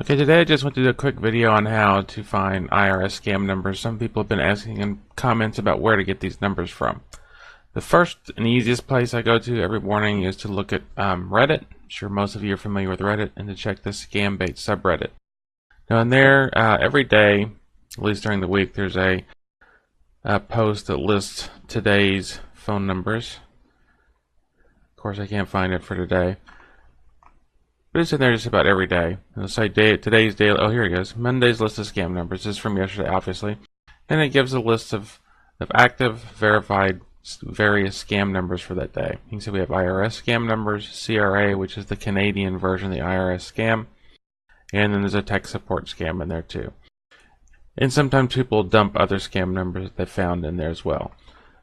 Okay, today I just want to do a quick video on how to find IRS scam numbers. Some people have been asking in comments about where to get these numbers from. The first and easiest place I go to every morning is to look at Reddit. I'm sure most of you are familiar with Reddit, and to check the Scambait subreddit. Now in there, every day, at least during the week, there's a post that lists today's phone numbers. Of course, I can't find it for today. But it's in there just about every day. It'll say today's daily. Oh, here it goes. Monday's list of scam numbers. This is from yesterday, obviously. And it gives a list of active, verified, various scam numbers for that day. You can see we have IRS scam numbers, CRA, which is the Canadian version of the IRS scam. And then there's a tech support scam in there too. And sometimes people dump other scam numbers that they found in there as well.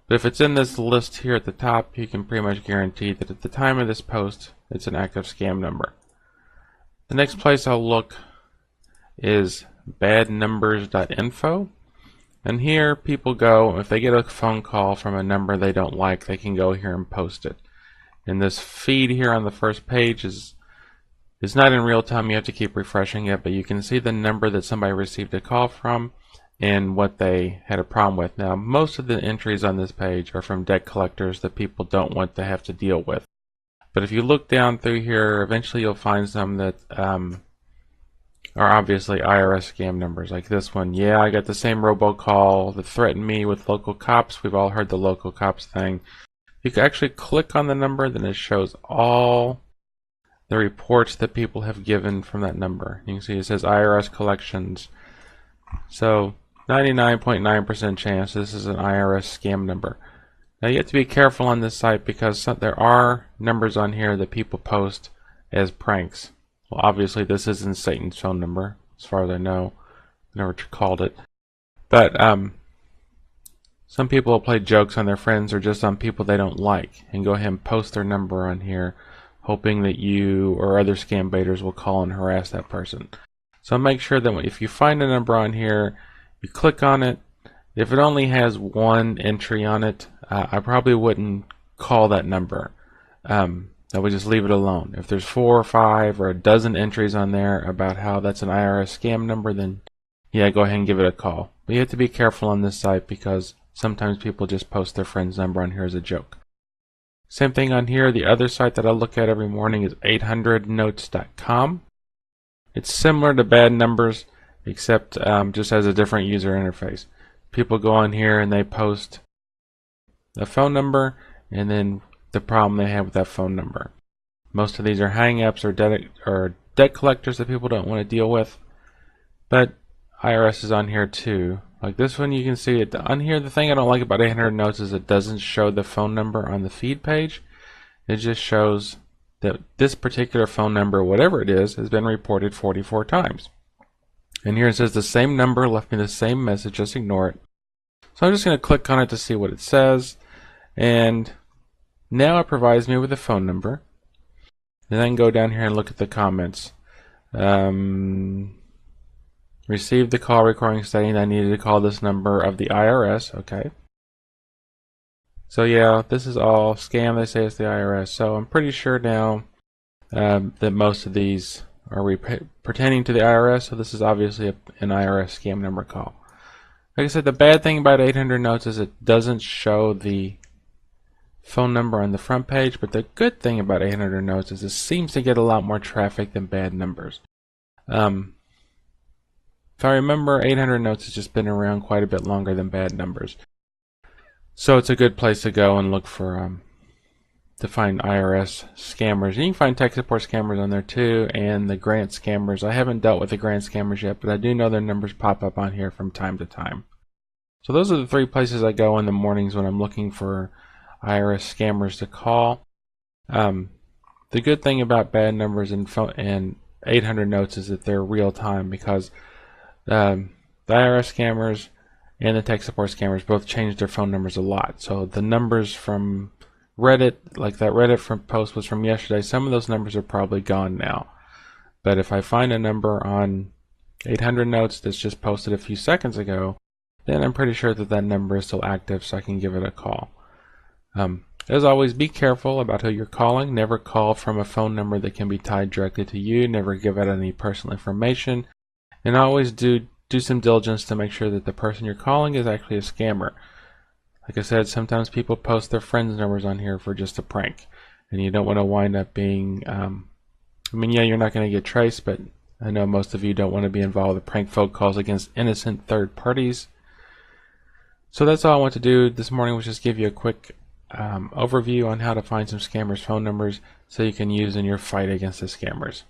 But if it's in this list here at the top, you can pretty much guarantee that at the time of this post, it's an active scam number. The next place I'll look is badnumbers.info, and here people go, if they get a phone call from a number they don't like, they can go here and post it. And this feed here on the first page is not in real time. You have to keep refreshing it, but you can see the number that somebody received a call from and what they had a problem with. Now, most of the entries on this page are from debt collectors that people don't want to have to deal with. But if you look down through here, eventually you'll find some that are obviously IRS scam numbers, like this one. Yeah, I got the same robocall that threatened me with local cops. We've all heard the local cops thing. You can actually click on the number, then it shows all the reports that people have given from that number. You can see it says IRS collections. So 99.9% chance this is an IRS scam number. Now you have to be careful on this site because there are numbers on here that people post as pranks. Well, obviously this isn't Satan's phone number, as far as I know. Never called it. But some people will play jokes on their friends or just on people they don't like and go ahead and post their number on here, hoping that you or other scam baiters will call and harass that person. So make sure that if you find a number on here, you click on it. If it only has one entry on it, I probably wouldn't call that number. I would just leave it alone. If there's 4 or 5 or a dozen entries on there about how that's an IRS scam number, then yeah, go ahead and give it a call. But you have to be careful on this site because sometimes people just post their friend's number on here as a joke. Same thing on here. The other site that I look at every morning is 800notes.com. It's similar to Bad Numbers, except just has a different user interface. People go on here and they post a phone number and then the problem they have with that phone number. Most of these are hang-ups or debt collectors that people don't want to deal with. But IRS is on here too. Like this one, you can see it on here. The thing I don't like about 800 Notes is it doesn't show the phone number on the feed page. It just shows that this particular phone number, whatever it is, has been reported 44 times. And here it says the same number left me the same message, just ignore it. So I'm just going to click on it to see what it says. And now it provides me with a phone number. And I can go down here and look at the comments. Received the call recording stating I needed to call this number of the IRS. Okay. So yeah, this is all scam. They say it's the IRS. So I'm pretty sure now that most of these are pertaining to the IRS. So this is obviously an IRS scam number call. Like I said, the bad thing about 800 Notes is it doesn't show the phone number on the front page, but the good thing about 800 Notes is it seems to get a lot more traffic than Bad Numbers. If I remember, 800 Notes has just been around quite a bit longer than Bad Numbers. So it's a good place to go and look for to find IRS scammers. And you can find tech support scammers on there too, and the grant scammers. I haven't dealt with the grant scammers yet, but I do know their numbers pop up on here from time to time. So those are the 3 places I go in the mornings when I'm looking for IRS scammers to call. The good thing about Bad Numbers and 800 Notes is that they're real time, because the IRS scammers and the tech support scammers both change their phone numbers a lot. So the numbers from Reddit, like that Reddit post was from yesterday, some of those numbers are probably gone now. But if I find a number on 800 Notes that's just posted a few seconds ago, then I'm pretty sure that that number is still active, so I can give it a call. As always, be careful about who you're calling. Never call from a phone number that can be tied directly to you. Never give out any personal information. And always do some diligence to make sure that the person you're calling is actually a scammer. Like I said, sometimes people post their friends' numbers on here for just a prank. And you don't want to wind up being, yeah, you're not going to get traced, but I know most of you don't want to be involved with prank phone calls against innocent third parties. So that's all I want to do this morning, was just give you a quick overview on how to find some scammers' phone numbers so you can use in your fight against the scammers.